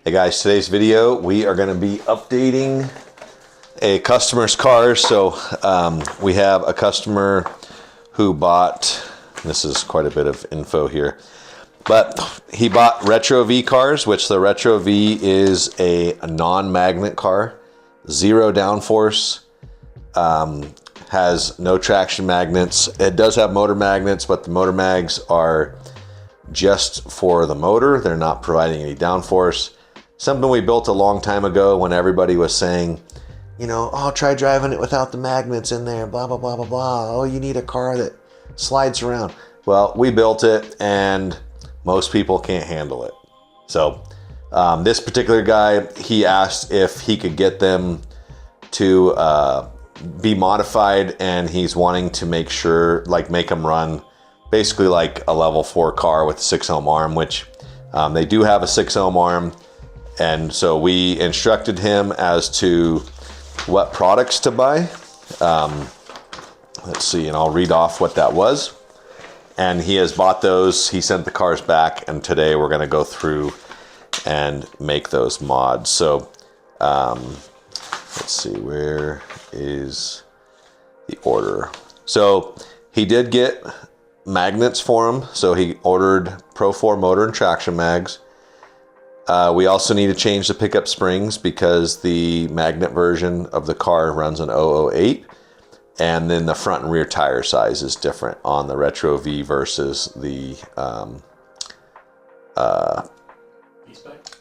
Hey guys, today's video we are going to be updating a customer's car. So we have a customer who bought, this is quite a bit of info here, but he bought Retro V cars, which the Retro V is a non-magnet car, zero downforce, has no traction magnets. It does have motor magnets, but the motor mags are just for the motor. They're not providing any downforce. Something we built a long time ago when everybody was saying, you know, oh, try driving it without the magnets in there, blah, blah, blah, blah, blah. Oh, you need a car that slides around. Well, we built it and most people can't handle it. So this particular guy, he asked if he could get them to be modified, and he's wanting to make sure, like make them run basically like a level 4 car with a 6 ohm arm, which they do have a 6 ohm arm. And so we instructed him as to what products to buy. Let's see, and I'll read off what that was. And he has bought those. He sent the cars back, and today we're going to go through and make those mods. So let's see, where is the order? So he did get magnets for him. So he ordered Pro 4 motor and traction mags. We also need to change the pickup springs because the magnet version of the car runs an 008, and then the front and rear tire size is different on the Retro V versus the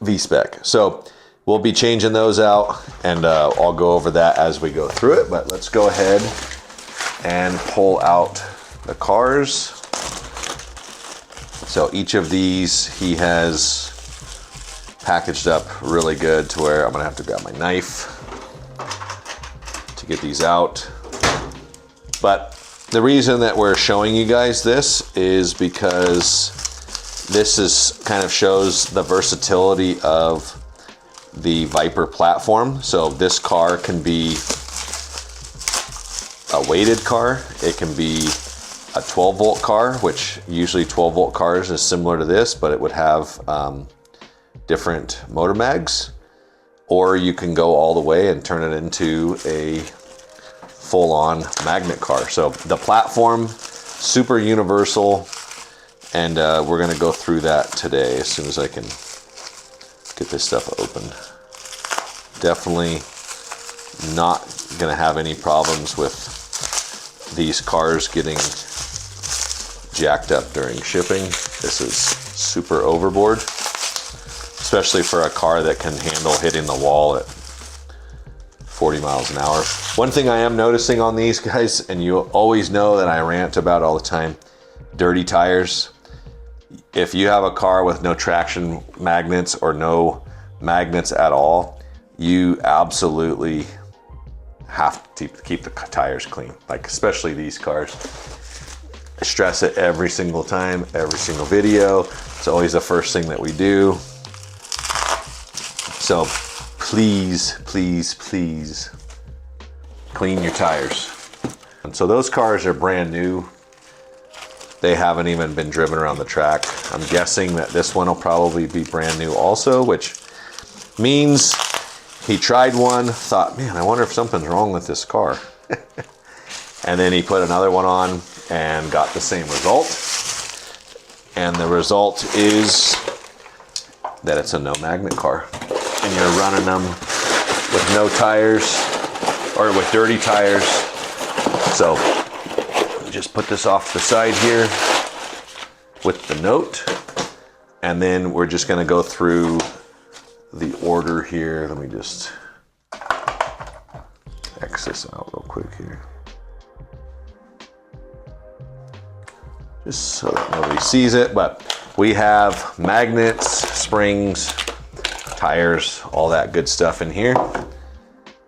V-Spec. So we'll be changing those out, and I'll go over that as we go through it, but let's go ahead and pull out the cars. So each of these he has packaged up really good to where I'm gonna have to grab my knife to get these out. But the reason that we're showing you guys this is because this is kind of shows the versatility of the Viper platform. So this car can be a weighted car, it can be a 12 volt car, which usually 12 volt cars is similar to this, but it would have different motor mags, or you can go all the way and turn it into a full-on magnet car. So the platform, super universal, and we're going to go through that today as soon as I can get this stuff open. Definitely not going to have any problems with these cars getting jacked up during shipping. This is super overboard, especially for a car that can handle hitting the wall at 40 miles an hour. One thing I am noticing on these guys, and you always know that I rant about all the time, dirty tires. If you have a car with no traction magnets or no magnets at all, you absolutely have to keep the tires clean, like especially these cars. I stress it every single time, every single video. It's always the first thing that we do. So please, please, please clean your tires. And so those cars are brand new. They haven't even been driven around the track. I'm guessing that this one will probably be brand new also, which means he tried one, thought, man, I wonder if something's wrong with this car. And then he put another one on and got the same result. And the result is that it's a no magnet car. And you're running them with no tires or with dirty tires. So just put this off to the side here with the note, and then we're just going to go through the order here. Let me just X this out real quick here, just so that nobody sees it. But we have magnets, springs, tires, all that good stuff in here,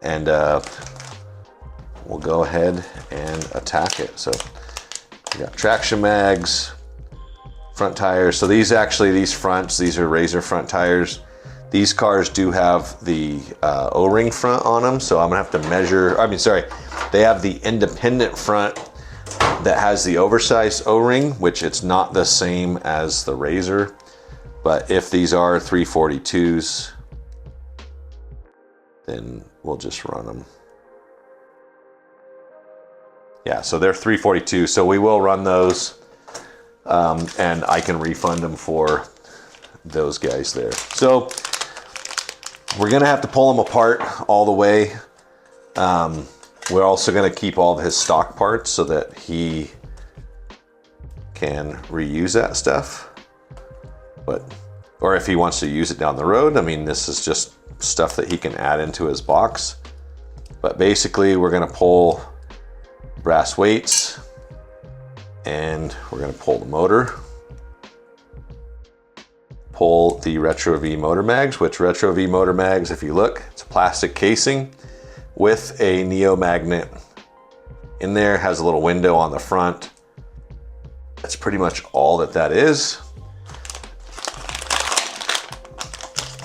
and we'll go ahead and attack it. So we got traction mags, front tires. So these fronts, these are Razor front tires. These cars do have the O-ring front on them, so I'm gonna have to measure, they have the independent front that has the oversized O-ring, which it's not the same as the Razor. But if these are 342s, then we'll just run them. Yeah, so they're $342, so we will run those, and I can refund them for those guys there. So we're gonna have to pull them apart all the way. We're also gonna keep all of his stock parts so that he can reuse that stuff. Or if he wants to use it down the road, I mean, this is just stuff that he can add into his box. But basically, we're gonna pull brass weights, and we're gonna pull the motor, pull the Retro V motor mags, which Retro V motor mags, if you look, it's a plastic casing with a neo magnet in there, has a little window on the front. That's pretty much all that is.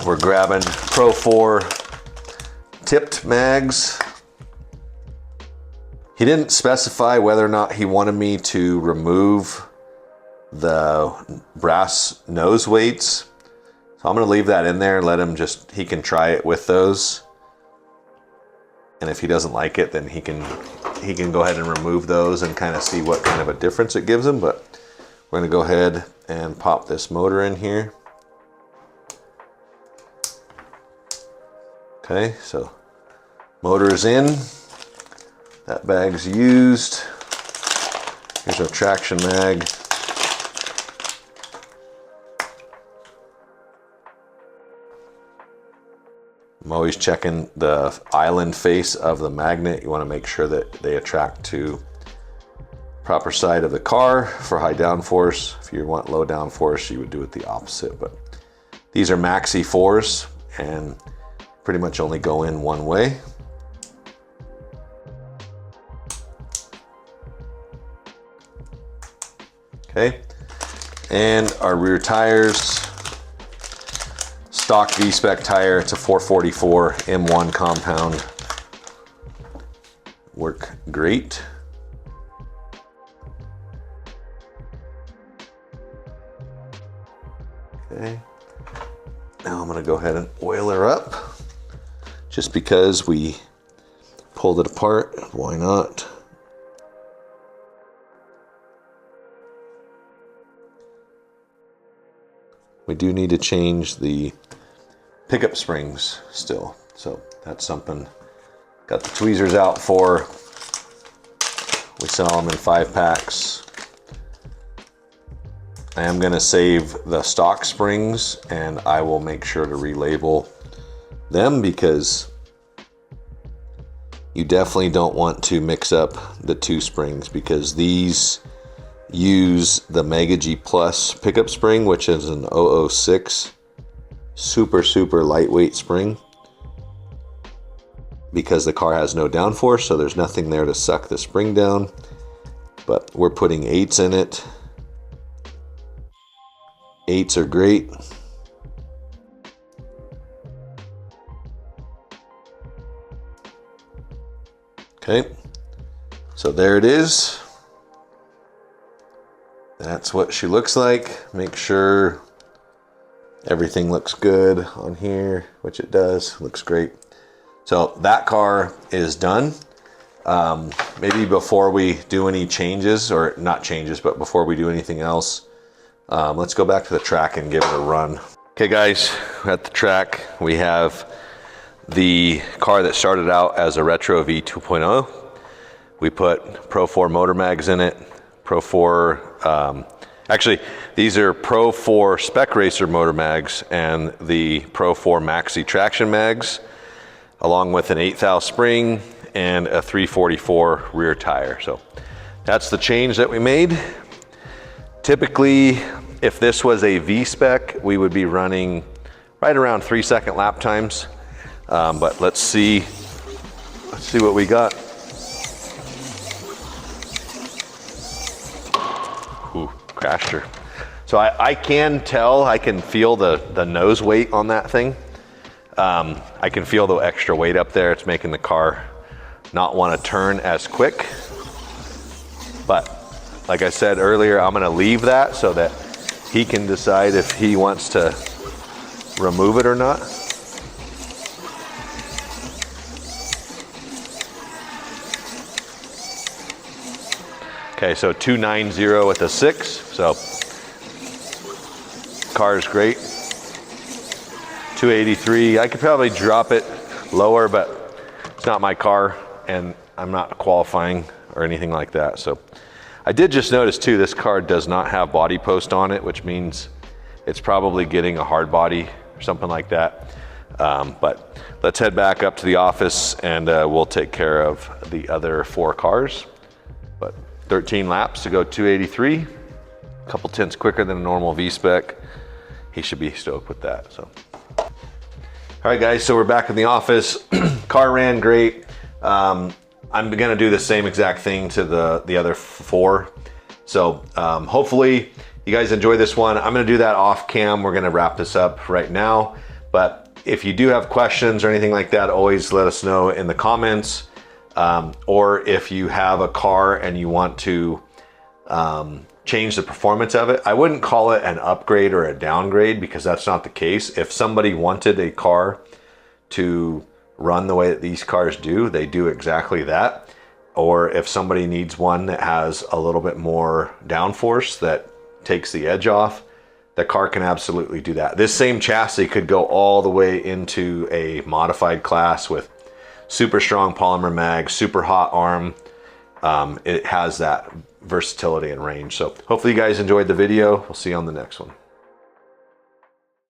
We're grabbing Pro 4 tipped mags. He didn't specify whether or not he wanted me to remove the brass nose weights. So I'm gonna leave that in there and let him he can try it with those. And if he doesn't like it, then he can go ahead and remove those and kind of see what kind of a difference it gives him. But we're gonna go ahead and pop this motor in here. Okay, so motor is in. That bag's used. Here's our traction mag. I'm always checking the island face of the magnet. You want to make sure that they attract to proper side of the car for high downforce. If you want low downforce, you would do it the opposite. But these are Maxi 4s and pretty much only go in one way. Okay, and our rear tires, stock V-Spec tire, it's a 444 M1 compound, work great. Okay, now I'm gonna go ahead and oil her up, just because we pulled it apart, why not? We do need to change the pickup springs still. So that's something, got the tweezers out for. We sell them in 5-packs. I am gonna save the stock springs and I will make sure to relabel them, because you definitely don't want to mix up the two springs, because these use the Mega G Plus pickup spring, which is an 006 super lightweight spring, because the car has no downforce, so there's nothing there to suck the spring down. But we're putting 8s in it. 8s are great. Okay, so there it is. That's what she looks like. Make sure everything looks good on here, which it does. Looks great. So that car is done. Maybe before we do any changes, or not changes, but before we do anything else, let's go back to the track and give it a run. Okay guys, we're at the track. We have the car that started out as a Retro V 2.0. We put Pro 4 motor mags in it. Pro 4, actually these are Pro 4 Spec Racer motor mags and the Pro 4 Maxi traction mags, along with an 8 thou spring and a 344 rear tire. So that's the change that we made. Typically, if this was a V-Spec, we would be running right around 3-second lap times. But let's see what we got. Ooh, crashed her. So I can tell, I can feel the nose weight on that thing. I can feel the extra weight up there. It's making the car not want to turn as quick. But like I said earlier, I'm gonna leave that so that he can decide if he wants to remove it or not. Okay, so 290 with a 6. So car is great. 283. I could probably drop it lower, but it's not my car and I'm not qualifying or anything like that. So I did just notice too, this car does not have body post on it, which means it's probably getting a hard body or something like that. But let's head back up to the office and we'll take care of the other 4 cars. But 13 laps to go 283, a couple tenths quicker than a normal V-spec. He should be stoked with that. So, all right guys, so we're back in the office. Car ran great. I'm gonna do the same exact thing to the other 4. So hopefully you guys enjoy this one. I'm gonna do that off cam. We're gonna wrap this up right now. But if you do have questions or anything like that, always let us know in the comments. Or if you have a car and you want to change the performance of it, I wouldn't call it an upgrade or a downgrade because that's not the case. If somebody wanted a car to run the way that these cars do, they do exactly that. Or if somebody needs one that has a little bit more downforce that takes the edge off, the car can absolutely do that. This same chassis could go all the way into a modified class with super strong polymer mag, super hot arm. It has that versatility and range. So hopefully you guys enjoyed the video. We'll see you on the next one.